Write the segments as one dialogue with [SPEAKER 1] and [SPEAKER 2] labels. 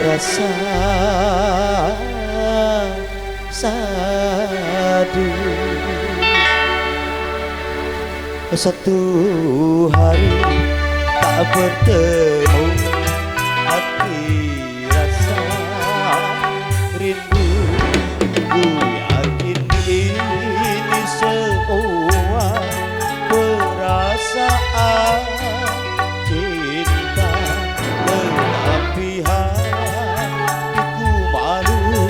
[SPEAKER 1] rasa sadu. Satu hari tak bertemu, hati rasa rindu. Ku yakin ini semua perasaan cinta, tetapi hatiku malu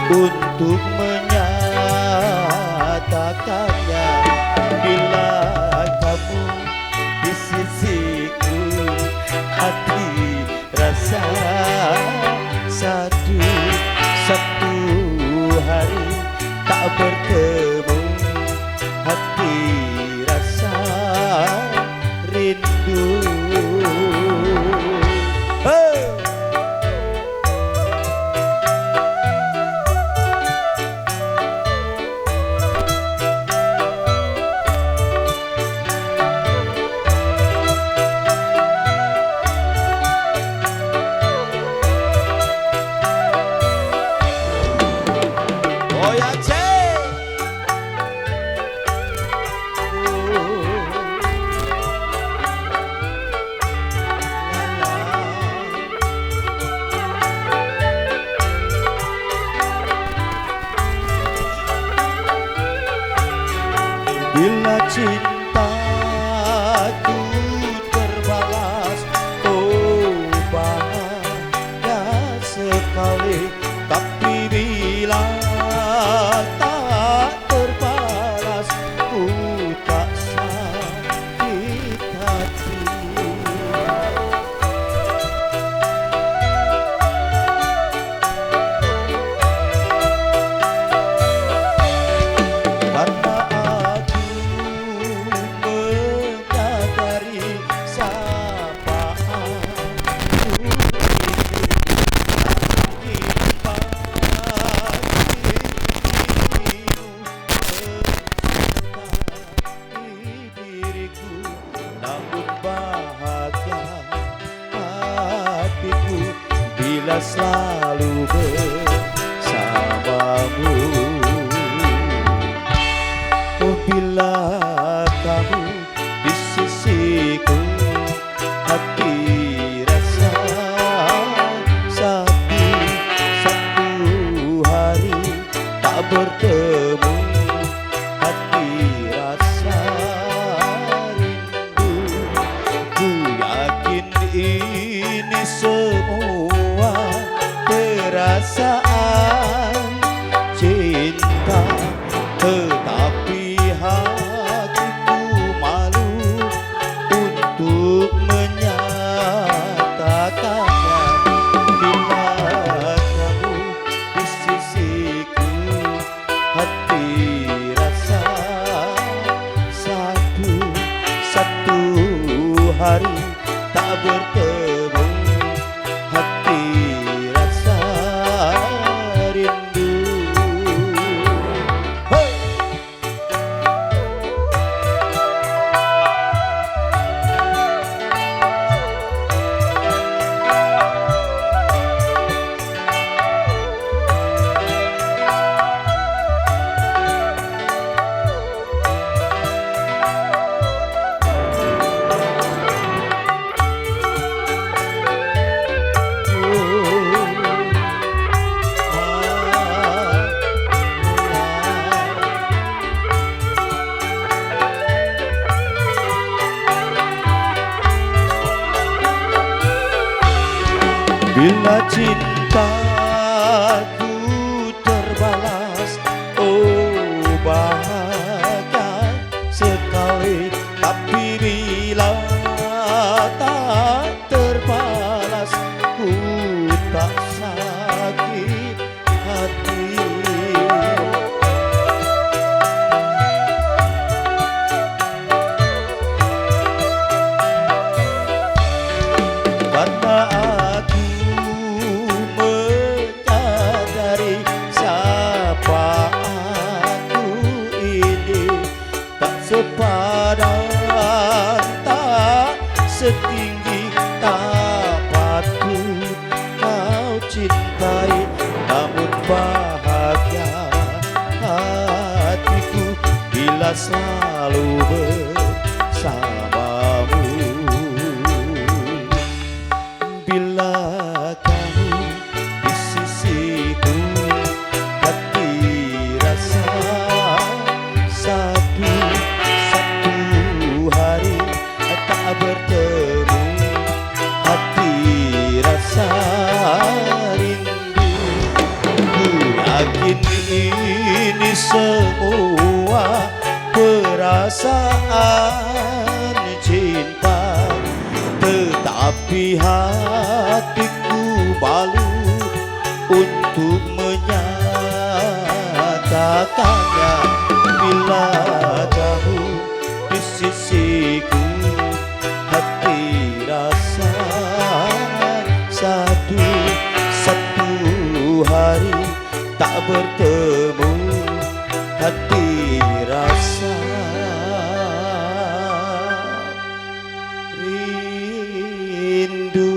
[SPEAKER 1] untuk menyatakannya. Bila kamu di sisiku, hati rasa satu. Satu hari tak bertemu, hati rasa rindu. Bila cintaku terbalas, oh bahagia sekali. Tapi bila tak terbalas, ku tak sakit hati. Karena bila selalu bersamamu. Oh bila kamu di sisiku, hati rasa satu. Satu hari tak bertemu, hati rasa rindu. Ku yakin ini semua perasaan cinta, tetapi hatiku malu untuk menyatakannya. Bila kamu di sisiku, hati rasa satu. Satu hari tak bertemu, hati rasa rindu. Hey! Bila cintaku terbalas, oh bahagia sekali. Tapi bila tak terbalas, ku tak sakit hati. Karena sepadan tak setinggi tak patut kau cintai namun bahagia hatiku bila selalu bersamamu. Bila kamu di sisiku, hati rasa satu hari tak bertemu, hati rasa rindu. Ku yakin ini semua perasaan cinta, tetapi hatiku malu untuk menyatakannya. Bila kamu di sisiku, hati rasa satu hari tak bertemu, hati rasa rindu.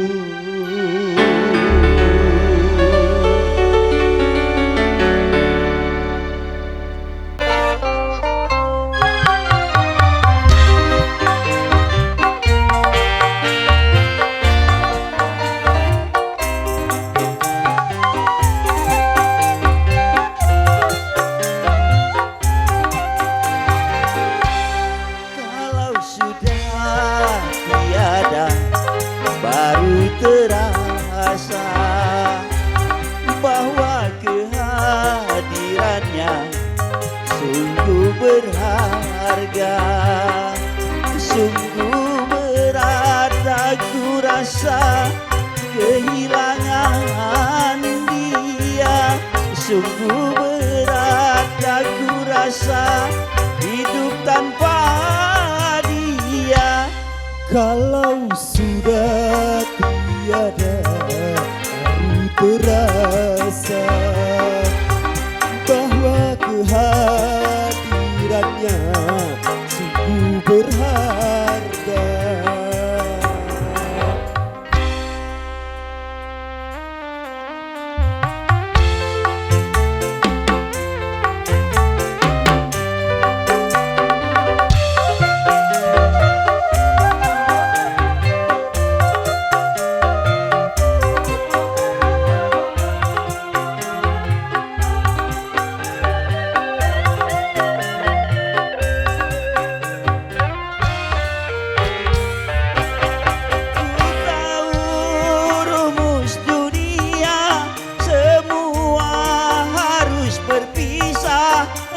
[SPEAKER 1] Baru terasa bahwa kehadirannya sungguh berharga. Sungguh berat aku rasa kehilangan dia. Sungguh berat aku rasa hidup tanpa dia. Kalau sudah tiada, baru terasa bahwa kehadirannya sungguh berharga.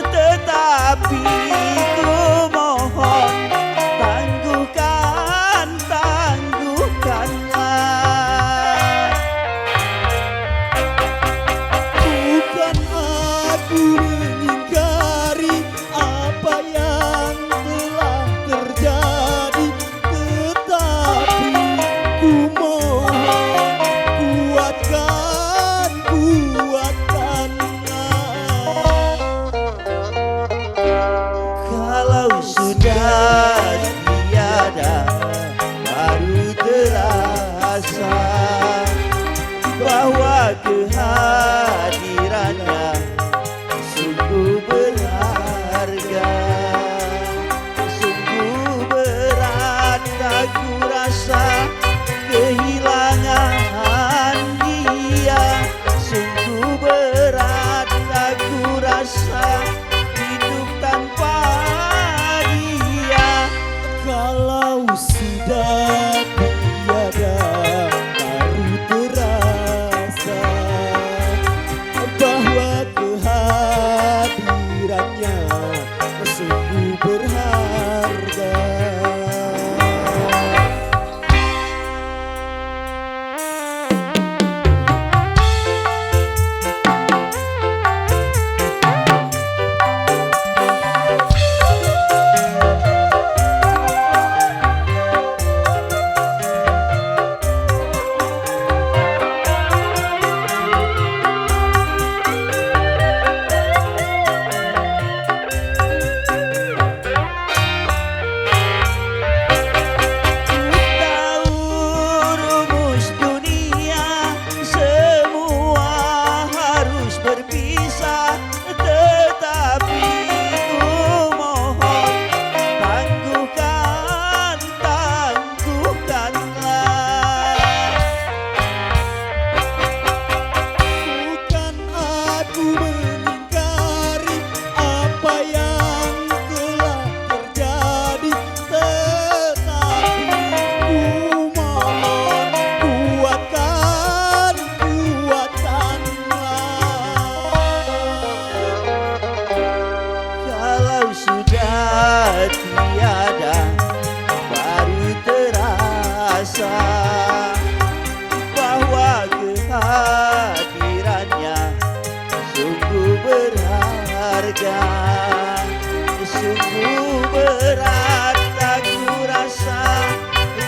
[SPEAKER 1] Tetapi ku mohon tangguhkanlah. Bukan aku mengingkari apa yang telah terjadi, tetapi ku mohon kuatkanlah. Kalau sudah tiada, baru terasa bahwa kehadirannya sungguh berharga. Sungguh berat aku rasa kehilangan dia. Sungguh berat aku rasa hidup tanpa dia. Kalau sudah tiada, baru terasa bahwa berharga. Sungguh berat aku rasa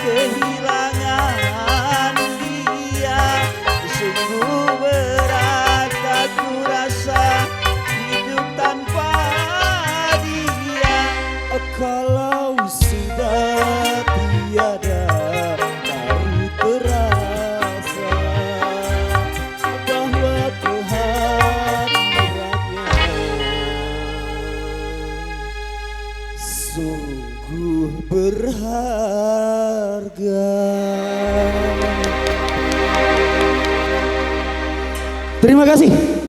[SPEAKER 1] kehilangan dia. Sungguh berat aku rasa hidup tanpa dia. Kalau sudah tiada baru terasa bahwa kehadirannya sungguh berharga. Terima kasih.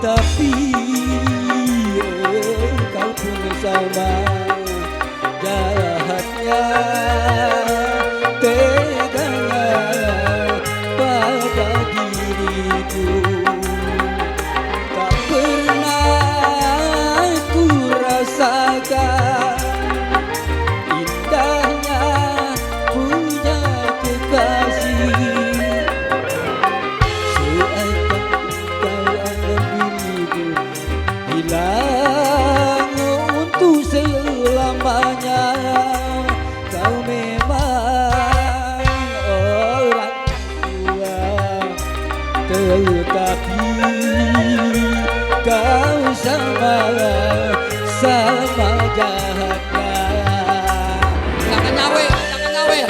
[SPEAKER 1] Tetapi engkau pun sama jahatnya, teganya pada diriku. Tak pernah ku rasakan indahnya punya kekasih. Hilang untuk selamanya. Kau memang orang tua, tetapi kau sama jahatnya.
[SPEAKER 2] Jangan nyawer, jangan nyawer.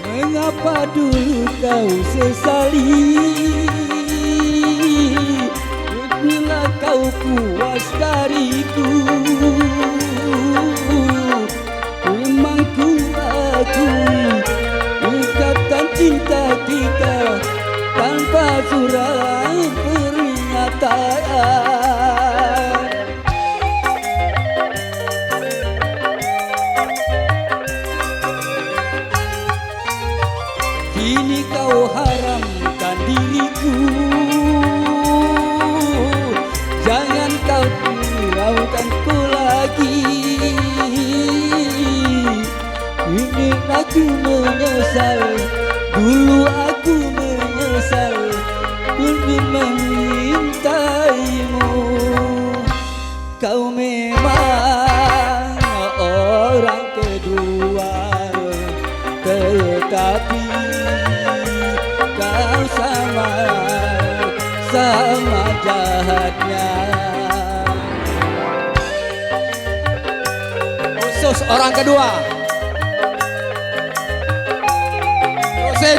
[SPEAKER 1] Mengapa dulu kau sesali bila kau puas dariku? Memang ku akui ikatan cinta kita tanpa surat pernyataan. Kini kau haramkan diriku, jangan kau hiraukan ku lagi. Kini aku menyesal, dulu aku menyesal dulu memintaimu. Kau memang orang kedua, tetapi kau sama jahatnya.
[SPEAKER 2] Khusus orang kedua. Musik.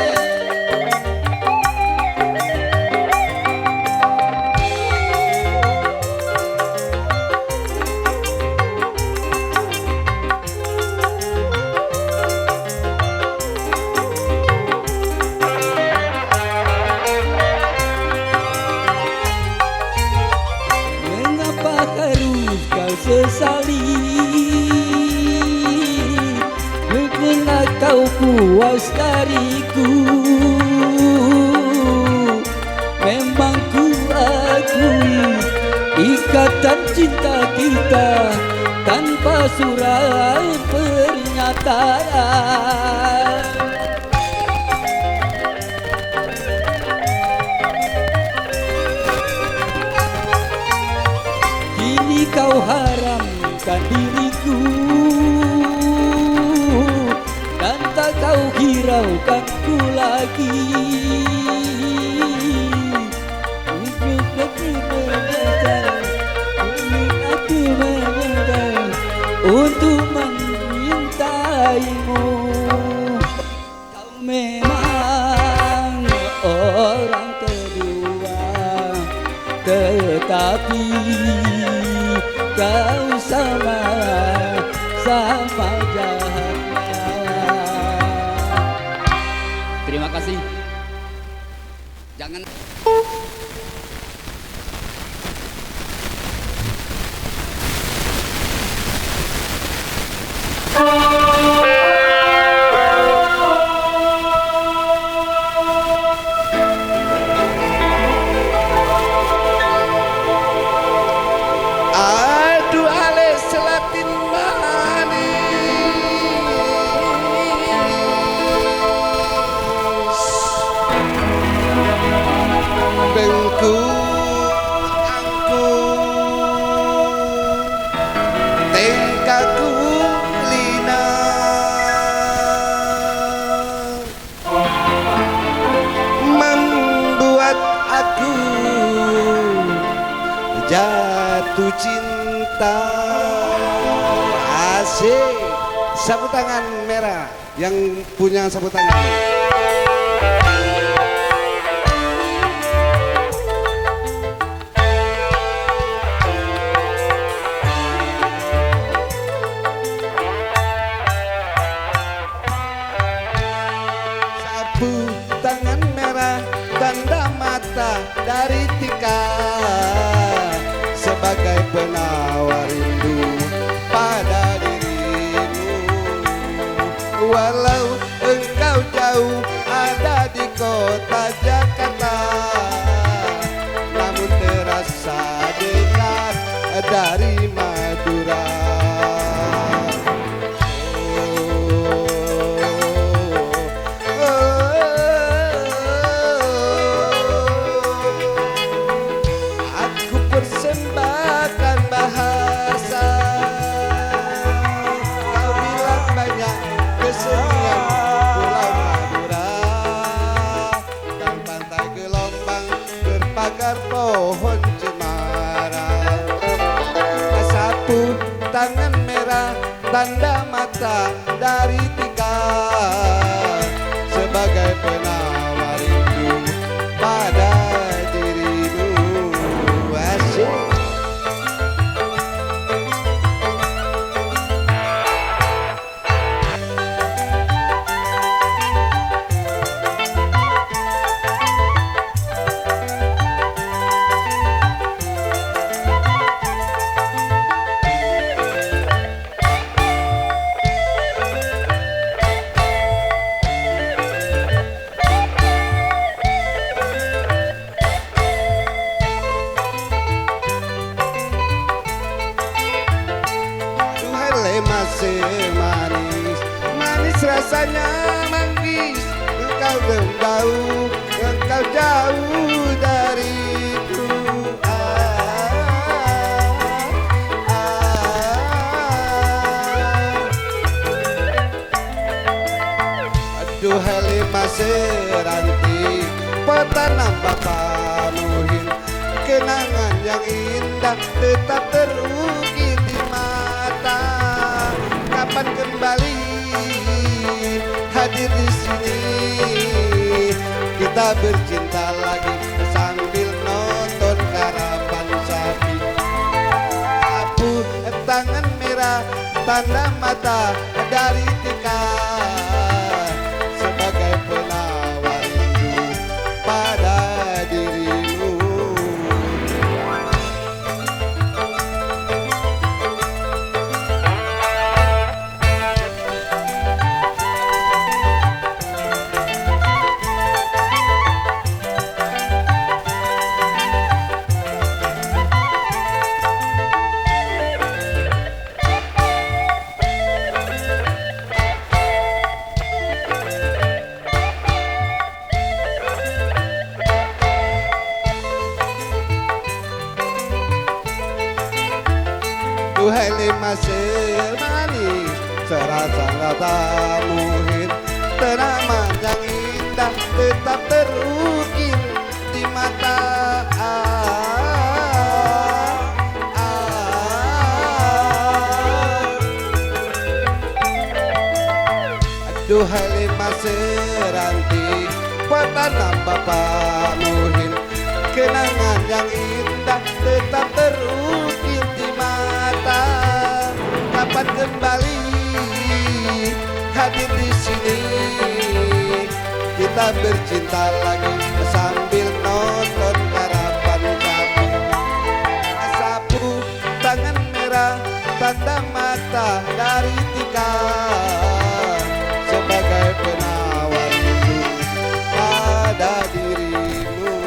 [SPEAKER 1] Sesali bila kau puas dariku. Memang ku akui ikatan cinta kita tanpa surat pernyataan. Kini kau haramkan diriku, hiraukanku lagi. Hidup aku menyesal, aku menyesal untuk mencintaimu. Kau memang orang kedua, tetapi kau sama jahatnya. Terima kasih. Jangan
[SPEAKER 3] jatuh cinta. Asik. Sapu tangan merah yang punya sapu tangan. Sapu tangan merah, tanda mata dari Tika sebagai penawar rindu pada dirimu. Walau engkau jauh ada di kota Jakarta, namun terasa dekat dari Madura. Persembahkan bahasa, kau bilang banyak kesenian Pulau Madura dan pantai gelombang berpagar pohon cemara. Sapu tangan merah, tanda mata dari Tika sebagai penawar rindu pada dirimu. Masih manis, manis rasanya manggis. Engkau jauh, engkau jauh dariku. Aduh Halima Seranti, petanam Bapak Muhin, kenangan yang indah tetap terukir di mata. Kapan kembali hadir di sini, kita bercinta lagi sambil nonton karavan sapi. Sapu tangan merah, tanda mata dari Tika sebagai penawar rindu pada dirimu. Halima manis, serasa rata muhit, tanaman yang indah tetap terukir di mata. Duhai lima seranting buat tanam Bapak Muhim, kenangan yang indah tetap terukir di mata. Kapan kembali hadir di sini, kita bercinta lagi sambil nonton harapan kami. Sapu tangan merah tanda mata dari Tika sebagai penawar hidup pada dirimu.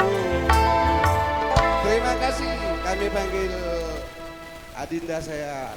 [SPEAKER 3] Terima kasih, kami panggil adinda saya.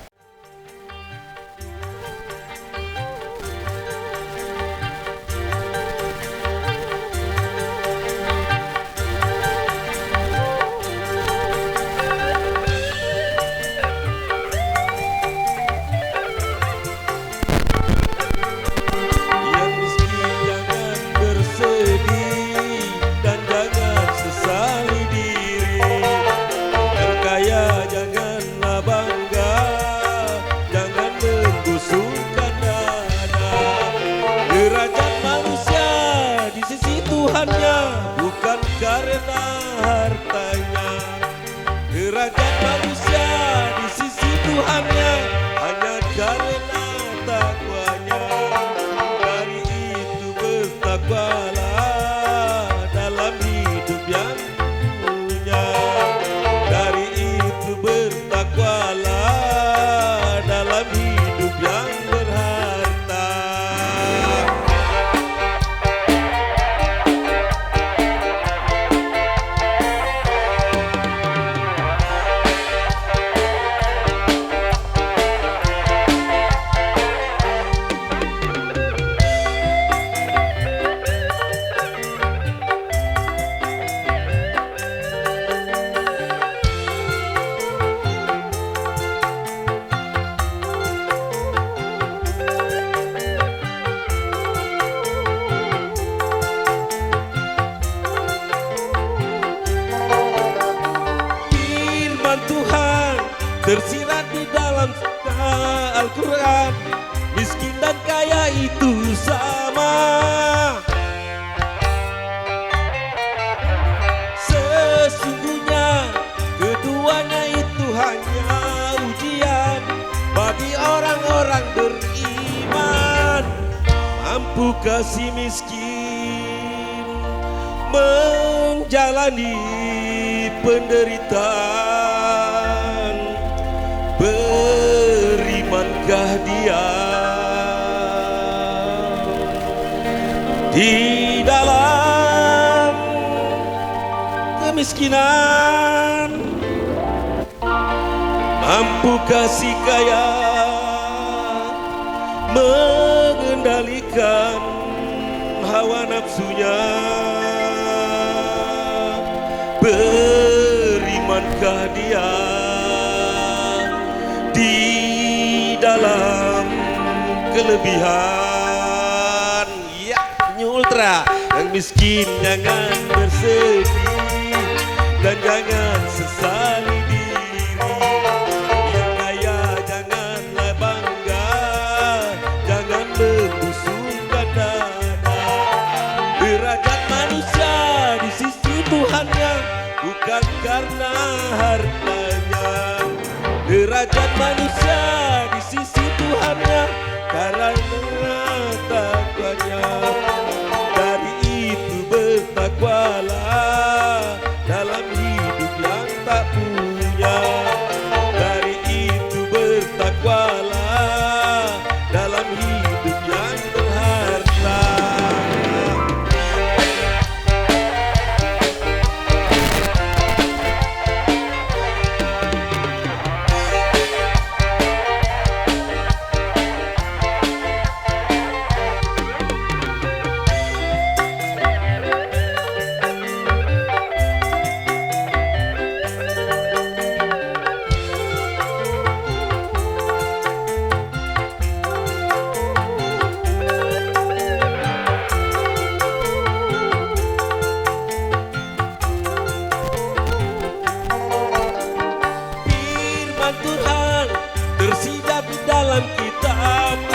[SPEAKER 4] Bukan karena hartanya, derajat manusia di sisi Tuhannya hanya karena takwanya. Dari itu bertakwalah dalam hidup yang punya. Dari itu bertakwalah dalam hidup yang berharta. Tuhan tersirat di dalam Al-Quran, miskin dan kaya itu sama. Sesungguhnya keduanya itu hanya ujian bagi orang-orang beriman. Mampukah si miskin menjalani penderitaan? Berimankah dia di dalam kemiskinan? Mampukah si kaya mengendalikan hawa nafsunya? Berimankah dia di dalam kelebihan? Ya, New Ultra. Yang miskin jangan bersedih dan jangan sesali diri. Yang kaya janganlah bangga, jangan membusungkan dada. Derajat manusia di sisi Tuhannya bukan karena hartanya. Derajat manusia di sisi Tuhannya karena takwanya. Dari itu bertakwalah dalam hidup yang tak punya. Dari itu bertakwalah dalam hidup yang berharta.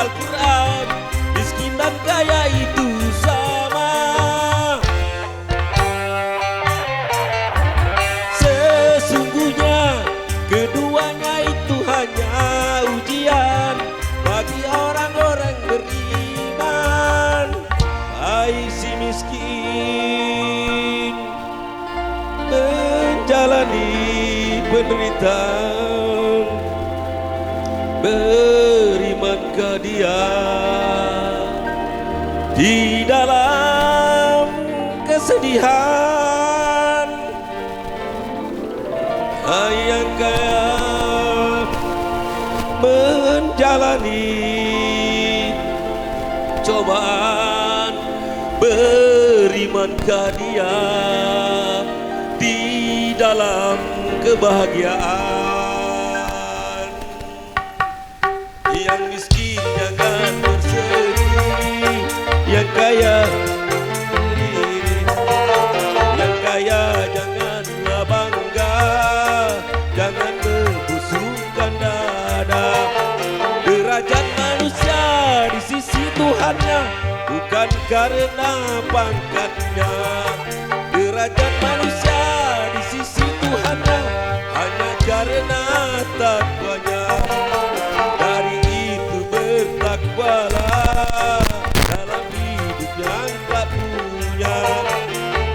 [SPEAKER 4] Al-Quran, miskin dan kaya itu sama. Sesungguhnya keduanya itu hanya ujian bagi orang-orang beriman. Baik si miskin menjalani penderitaan, berimankah dia di dalam kesedihan? Yang kaya menjalani cobaan, berimankah dia di dalam kebahagiaan? Yang miskin jangan bersedih, yang kaya berdiri. Yang kaya janganlah bangga, jangan membusungkan dada. Derajat manusia di sisi Tuhannya bukan karena pangkatnya. Derajat manusia di sisi Tuhannya hanya karena takwanya. Dari itu bertakwalah dalam hidup yang tak punya.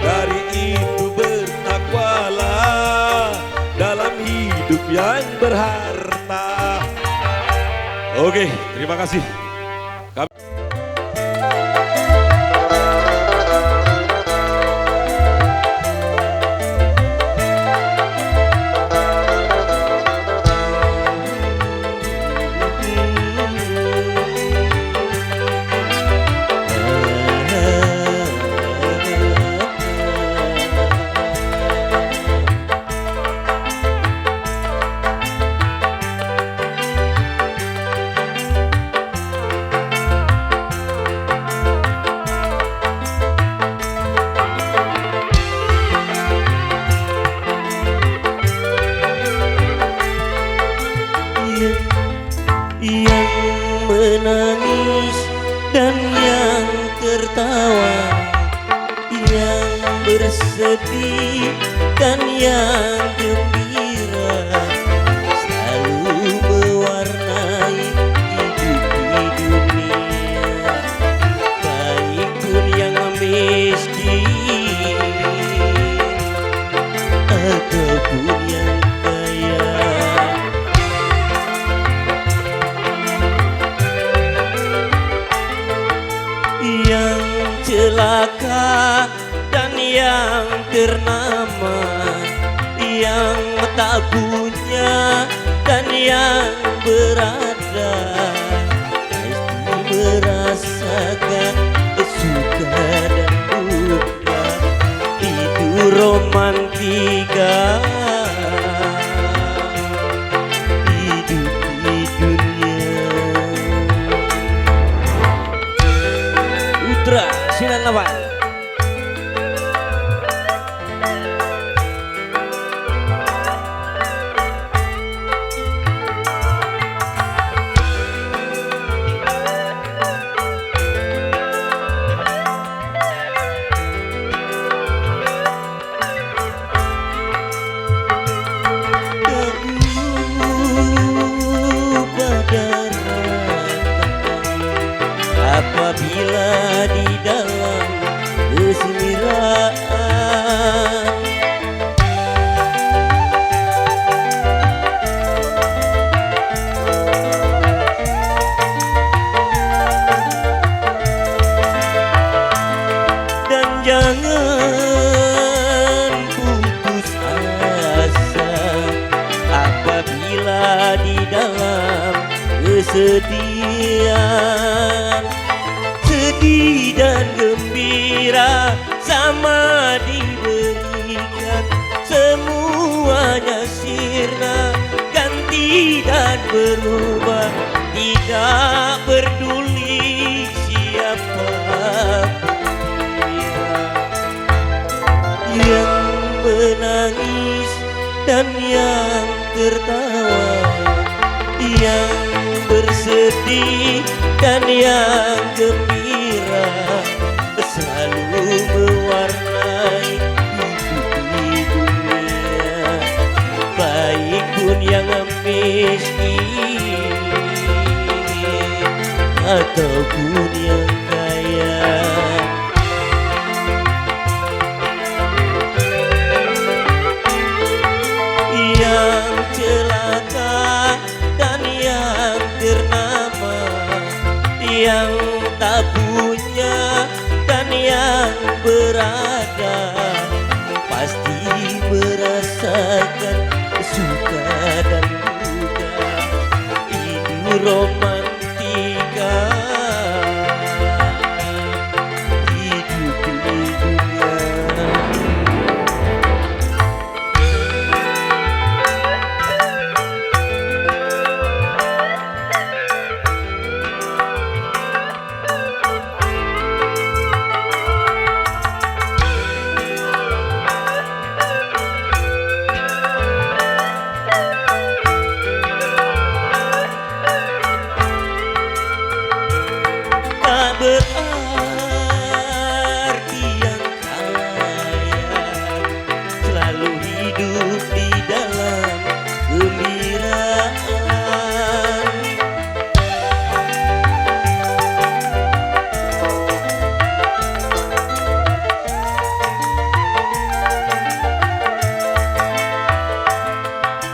[SPEAKER 4] Dari itu bertakwalah dalam hidup yang berharta. Oke, terima kasih.
[SPEAKER 5] Yang menangis dan yang tertawa, yang bersedih dan yang gembira, selalu mewarnai hidup di dunia. Baik pun yang miskin ataupun yang kaya. Yang celaka dan yang ternama, yang tak punya dan yang berada, pasti merasakan suka dan duka. Itu romantika hidup di dunia. Putra 98. Apabila di dalam kesendirian, dan jangan putus asa apabila di dalam kesedihan. Sedih dan gembira sama diberikan, semuanya sirna, ganti dan berubah, tidak peduli siapa dia. Yang menangis dan yang tertawa, yang bersih bersedih dan yang gembira selalu mewarnai hidup di dunia, baik pun yang miskin ataupun yang kaya. Yang celaka dan yang ternama, yang tak punya dan yang berada, pasti merasakan suka dan duka. Itu romantika hidup di dunia. Tak berarti yang kaya selalu hidup di dalam gembiraan.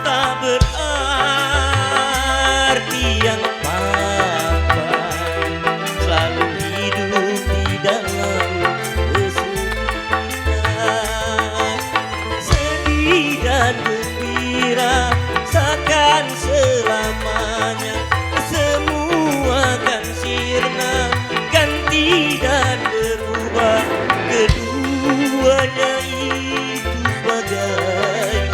[SPEAKER 5] Tak berarti yang mapan selalu hidup di dalam kesulitan. Sedih dan gembira seakan selamanya, semua kan sirna, ganti dan berubah. Keduanya itu sebagai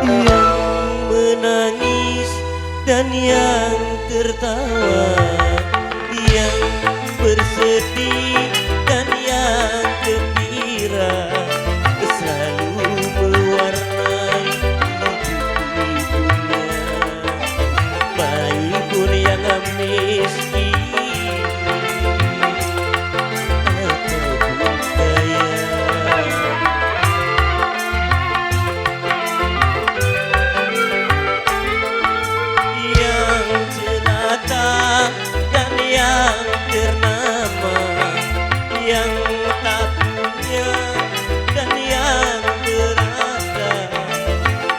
[SPEAKER 5] yang menangis dan yang tertawa, yang bersedih dan yang gembira, selalu mewarnai hidup di dunia, baik pun yang miskin ataupun kaya. Yang celaka dan yang ternama, yang tak punya dan yang berada,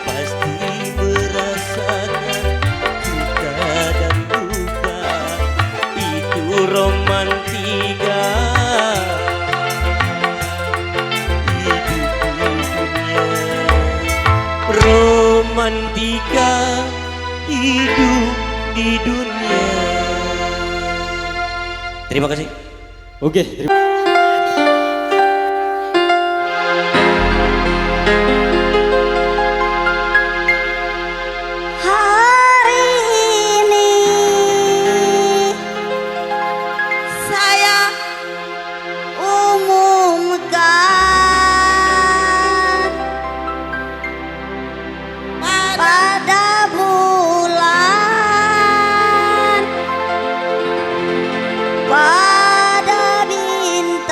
[SPEAKER 5] pasti merasakan suka dan duka. Itu romantika hidup di dunia, romantika hidup di dunia. Terima kasih.
[SPEAKER 1] Oke, terima
[SPEAKER 6] Hari ini saya umumkan pada bulan, pada bintang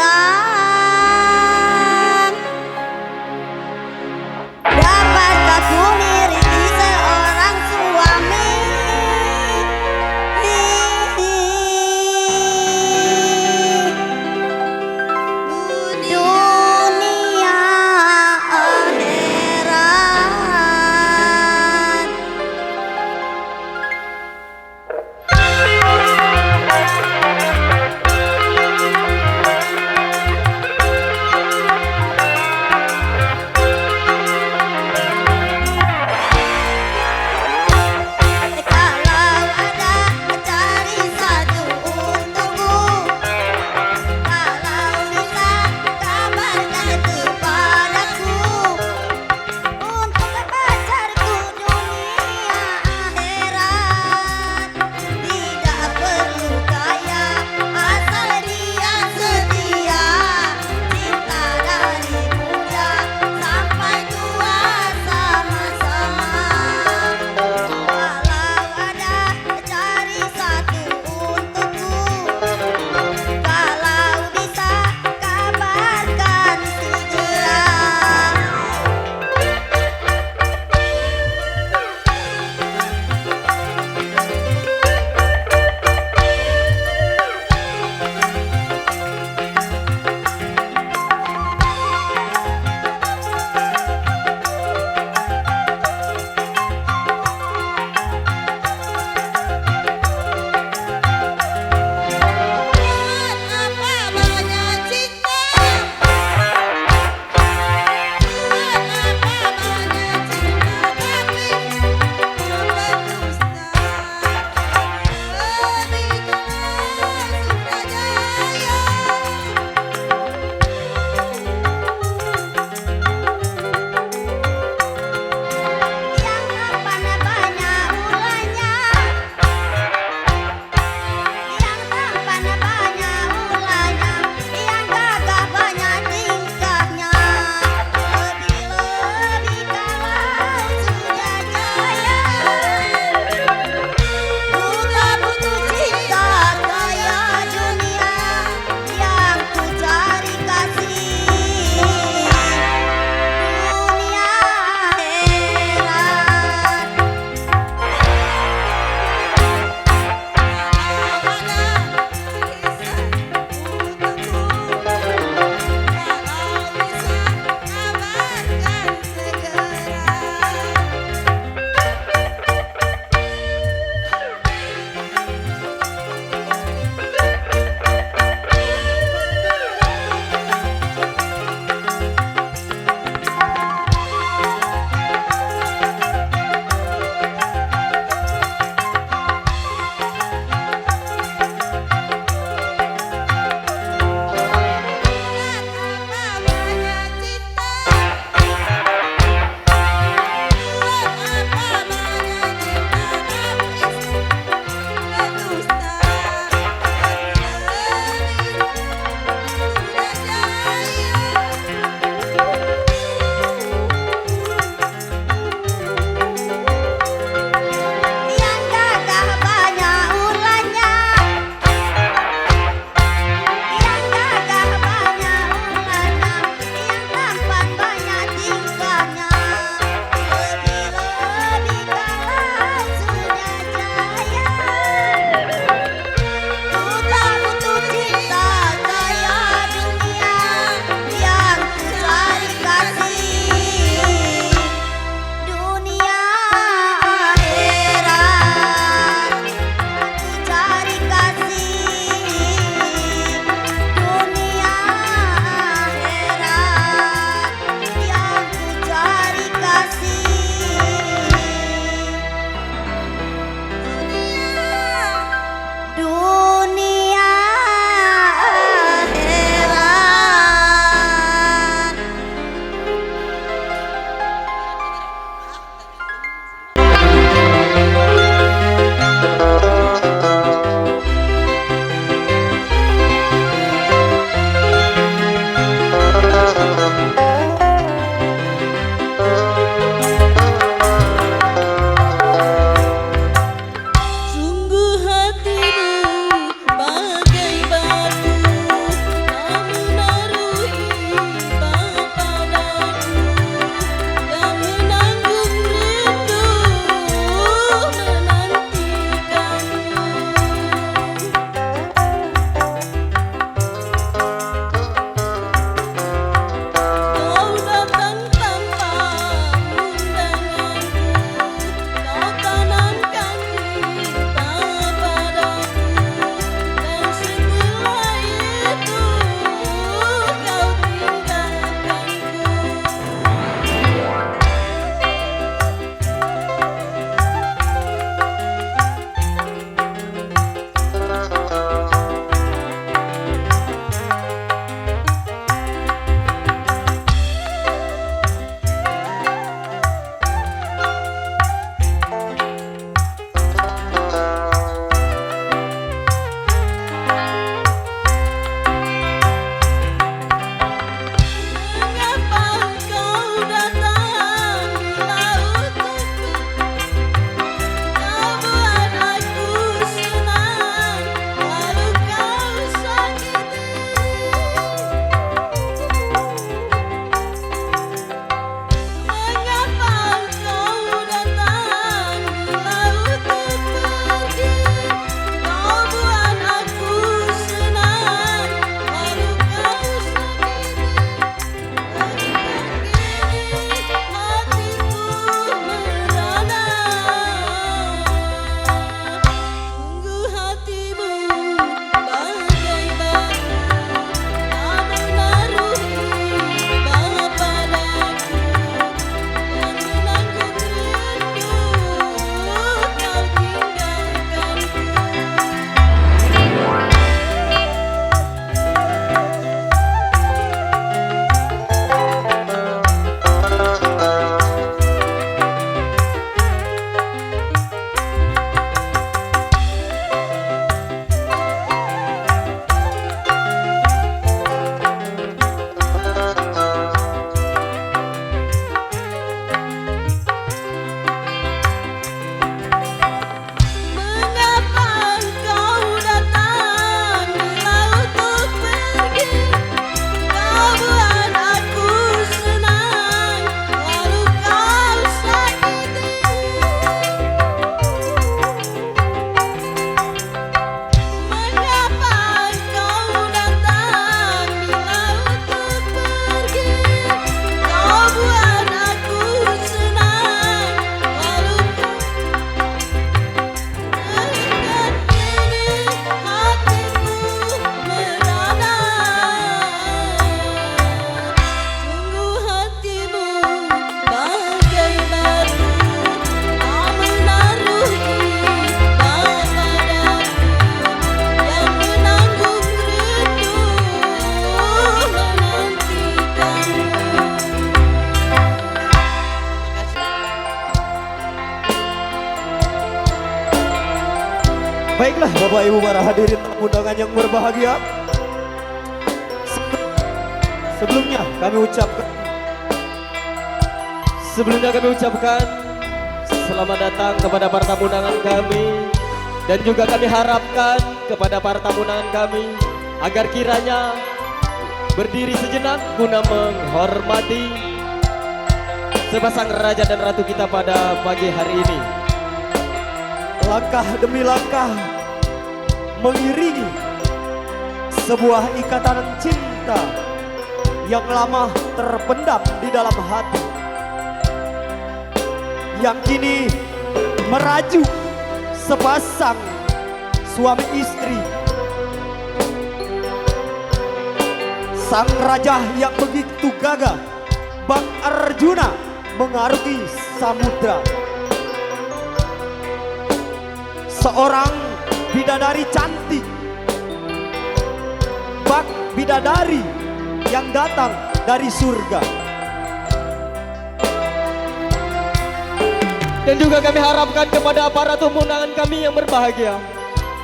[SPEAKER 7] Baiklah Bapak Ibu para hadirin undangan yang berbahagia. Sebelumnya kami ucapkan selamat datang kepada para tamu undangan kami. Dan juga kami harapkan kepada para tamu undangan kami agar kiranya berdiri sejenak guna menghormati sepasang raja dan ratu kita pada pagi hari ini. Langkah demi langkah mengiringi sebuah ikatan cinta yang lama terpendam di dalam hati, yang kini merajuk sepasang suami istri. Sang raja yang begitu gagah, Bang Arjuna, mengarungi samudra. Seorang bidadari cantik, bak bidadari yang datang dari surga. Dan juga kami harapkan kepada para tamu undangan kami yang berbahagia,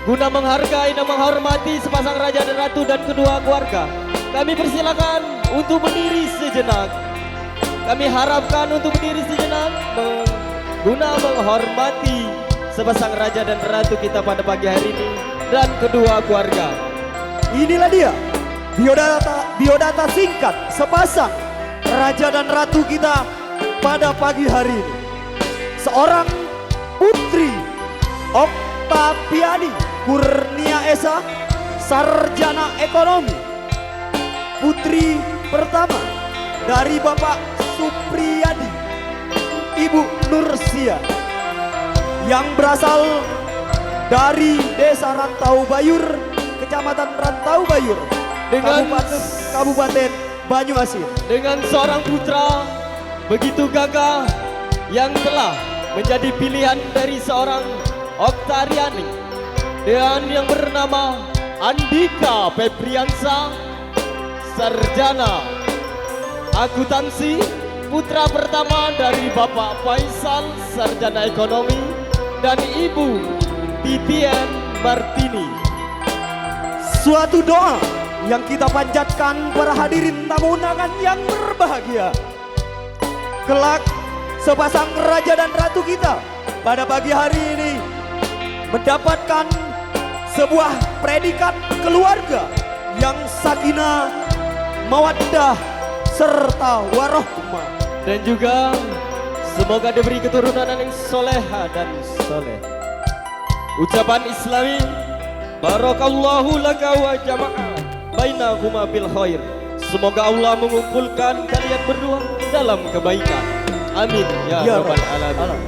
[SPEAKER 7] guna menghargai dan menghormati sepasang raja dan ratu dan kedua keluarga, kami persilakan untuk berdiri sejenak. Kami harapkan untuk berdiri sejenak guna menghormati sepasang raja dan ratu kita pada pagi hari ini dan kedua keluarga. Inilah dia biodata singkat sepasang raja dan ratu kita pada pagi hari ini. Seorang putri Oktaviani Kurnia Esa, sarjana ekonomi, putri pertama dari Bapak Supriyadi, Ibu Nursia, yang berasal dari Desa Rantau Bayur, Kecamatan Rantau Bayur, dengan Kabupaten Banyuasin. Dengan seorang putra begitu gagah yang telah menjadi pilihan dari seorang Oktaviani, dan yang bernama Andika Febriansa, sarjana akuntansi, putra pertama dari Bapak Faisal, sarjana ekonomi, dan Ibu Titian Martini. Suatu doa yang kita panjatkan para hadirin tamu undangan yang berbahagia, kelak sepasang raja dan ratu kita pada pagi hari ini mendapatkan sebuah predikat keluarga yang sakinah, mawaddah, serta warohmah. Dan juga semoga diberi keturunan yang soleha dan soleh. Ucapan Islami, barakallahu laka wa jama'a bainahuma bil khair. Semoga Allah mengumpulkan kalian berdua dalam kebaikan. Amin ya rabbal alamin.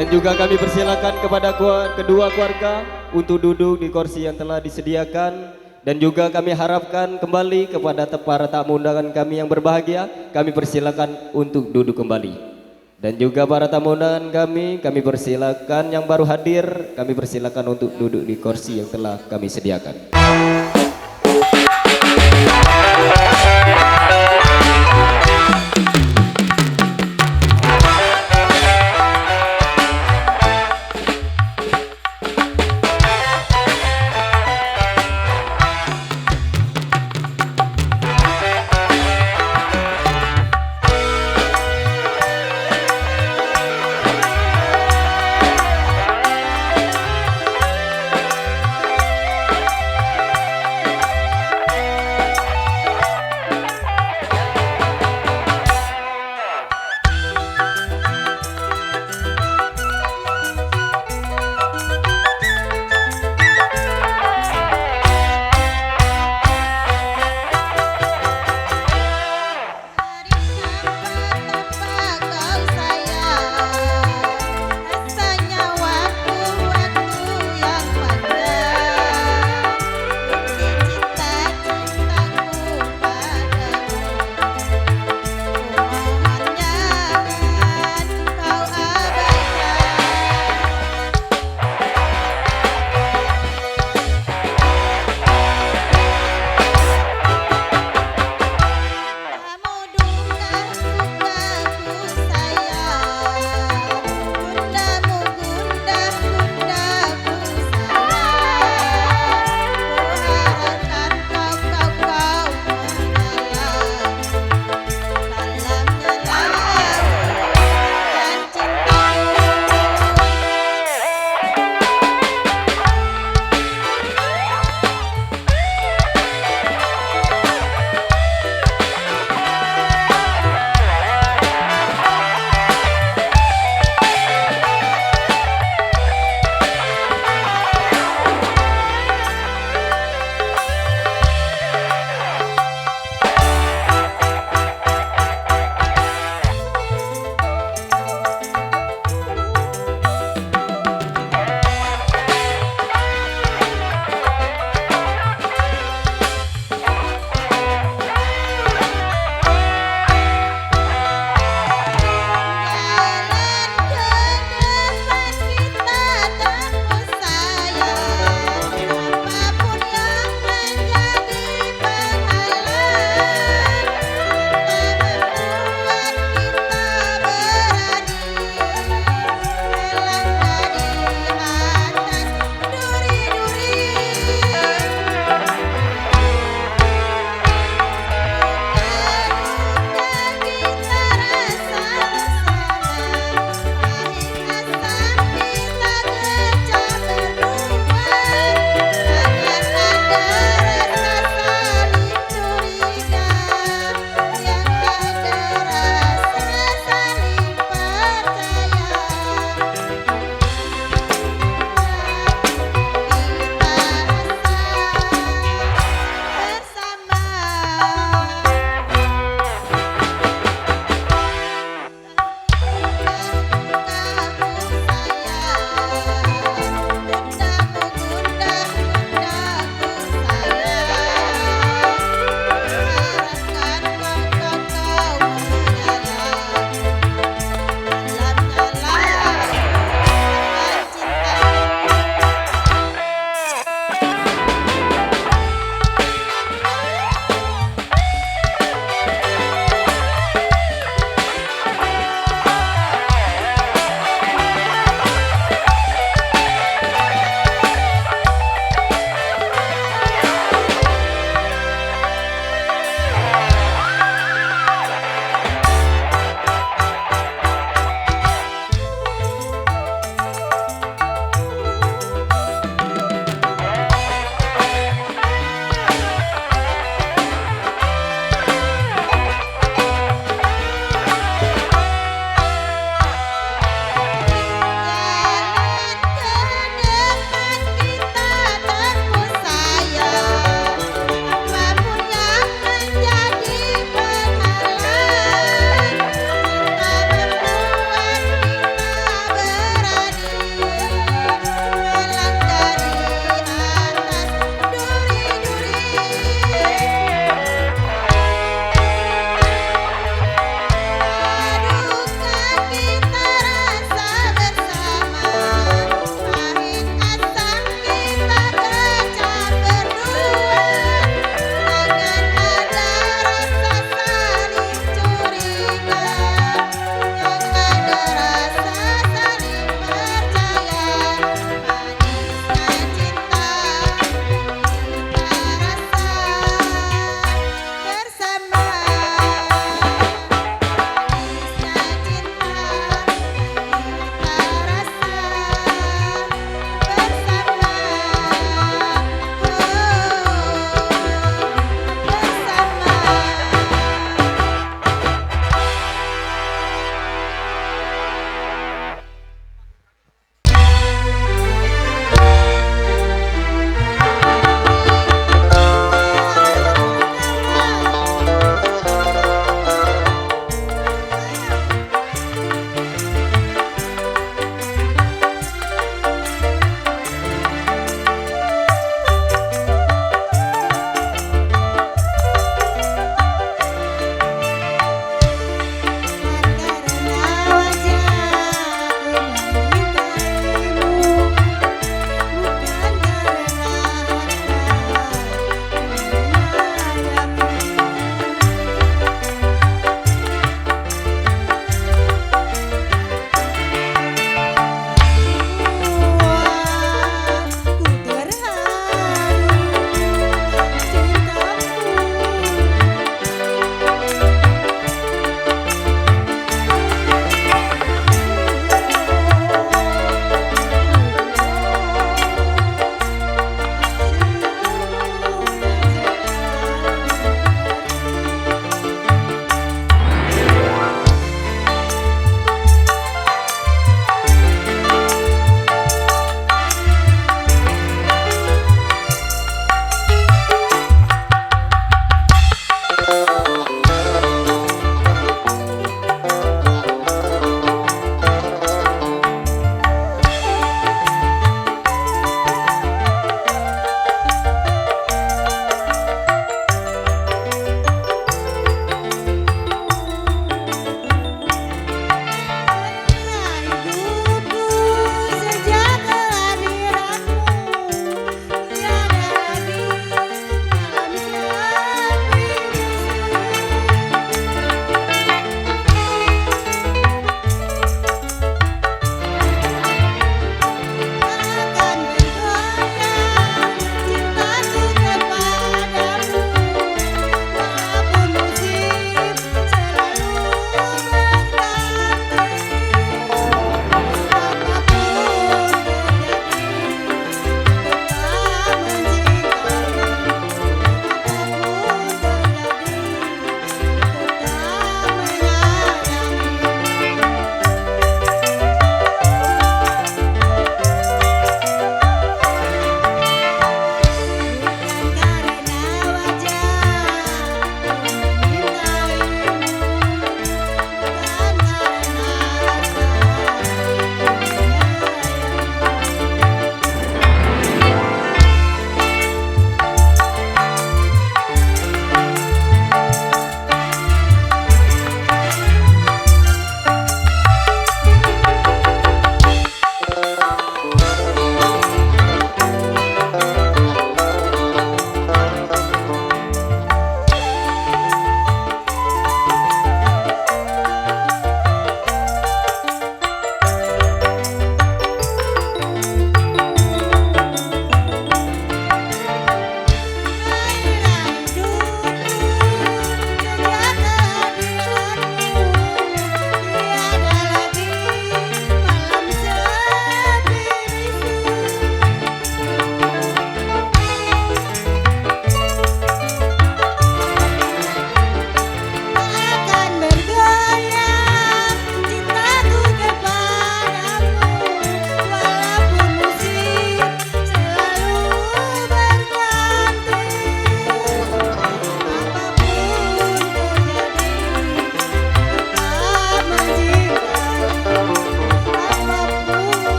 [SPEAKER 7] Dan juga kami persilakan kepada kedua keluarga untuk duduk di kursi yang telah disediakan. Dan juga kami harapkan kembali kepada para tamu undangan kami yang berbahagia, kami persilakan untuk duduk kembali. Dan juga para tamu undangan kami persilakan yang baru hadir, kami persilakan untuk duduk di kursi yang telah kami sediakan.